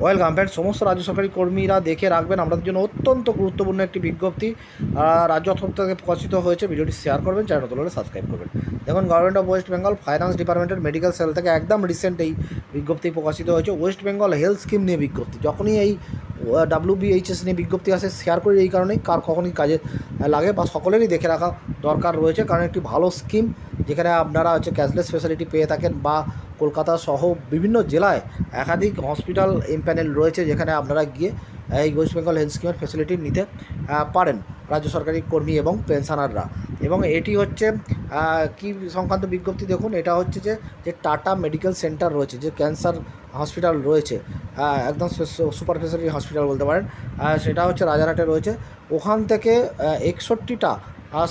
Welcome friend. সমস্ত রাজ্য সরকারি কর্মীরা দেখে রাখবেন, আপনাদের জন্য অত্যন্ত গুরুত্বপূর্ণ একটি বিজ্ঞপ্তি রাজ্য দপ্তর থেকে প্রকাশিত হয়েছে। ভিডিওটি শেয়ার করবেন, চ্যানেল নতুন হলে সাবস্ক্রাইব করবেন। দেখুন, government of West Bengal finance ডিপার্টমেন্টের মেডিকেল সেল থেকে একদম রিসেন্ট এই বিজ্ঞপ্তি প্রকাশিত হয়েছে। ওয়েস্ট বেঙ্গল হেলথ স্কিম নিয়ে বিজ্ঞপ্তি। যখনই এই WBHS নিয়ে বিজ্ঞপ্তি আসে শেয়ার করি এই কারণেই, কখনই কাজে লাগে বা সকলেরই দেখে রাখা দরকার রয়েছে, কারণ একটি ভালো স্কিম যেখানে আপনারা ক্যাশলেস ফেসিলিটি পেয়ে থাকেন বা কলকাতা সহ বিভিন্ন জেলায় একাধিক হসপিটাল এমপ্যানেল রয়েছে যেখানে আপনারা গিয়ে এই ওয়েস্ট বেঙ্গল হেলথ স্কিমের ফেসিলিটি নিতে পারেন রাজ্য সরকারি কর্মী এবং পেনশনাররা। এবং এটি হচ্ছে কি সংক্রান্ত বিজ্ঞপ্তি দেখুন, এটা হচ্ছে যে টাটা মেডিকেল সেন্টার রয়েছে, যে ক্যান্সার হসপিটাল রয়েছে, একদম সুপার স্পেশালিটি হসপিটাল বলতে পারেন, সেটা হচ্ছে রাজারহাটে রয়েছে। ওখান থেকে 61টা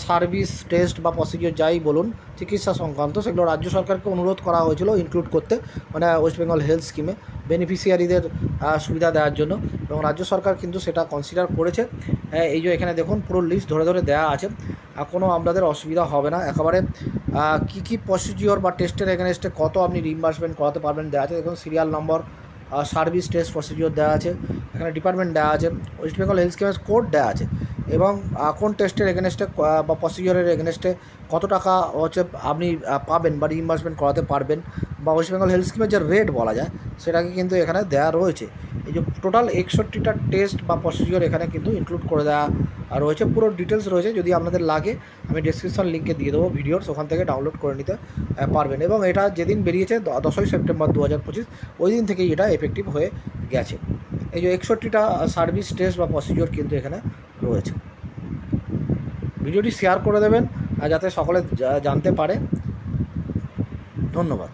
সার্ভিস, টেস্ট বা প্রসিডিওর যাই বলুন চিকিৎসা সংক্রান্ত, সেগুলো রাজ্য সরকারকে অনুরোধ করা হয়েছিল ইনক্লুড করতে, মানে ওয়েস্ট বেঙ্গল হেলথ স্কিমে বেনিফিশিয়ারিদের সুবিধা দেওয়ার জন্য, এবং রাজ্য সরকার কিন্তু সেটা কনসিডার করেছে। এই যে এখানে দেখুন পুরো লিস্ট ধরে ধরে দেওয়া আছে, কোনো আপনাদের অসুবিধা হবে না। একেবারে কী প্রসিডিওর বা টেস্টের এগেনস্টে কত আপনি রিইম্বার্সমেন্ট করাতে পারবেন দেওয়া আছে। দেখুন serial number, service, test, procedure দেওয়া আছে, এখানে ডিপার্টমেন্ট দেওয়া আছে, ওয়েস্ট বেঙ্গল হেলথ স্কিমের কোড দেওয়া আছে, এবং কোন টেস্টের এগেনস্টে বা প্রসিডিওরের এগেনস্টে কত টাকা আপনি পাবেন বা রিইম্বার্সমেন্ট করাতে পারবেন, বা ওয়েস্ট বেঙ্গল হেলথ স্কিমের যে রেট বলা যায় সেটাকে কিন্তু এখানে দেওয়া রয়েছে। এই যে টোটাল 61টা টেস্ট বা প্রসিডিওর এখানে কিন্তু ইনক্লুড করে দেওয়া রয়েছে, পুরো ডিটেলস রয়েছে। যদি আপনাদের লাগে আমি ডেসক্রিপশন লিঙ্কে দিয়ে দেবো ভিডিওর, ওখান থেকে ডাউনলোড করে নিতে পারবেন। এবং এটা যেদিন বেরিয়েছে 10ই সেপ্টেম্বর 2025, ওই দিন থেকেই এটা এফেক্টিভ হয়ে গেছে। এই যে 61টা সার্ভিস, টেস্ট বা প্রসিডিওর কিন্তু এখানে রয়েছে। ভিডিওটি শেয়ার করে দেবেন যাতে সকলে জানতে পারে। ধন্যবাদ।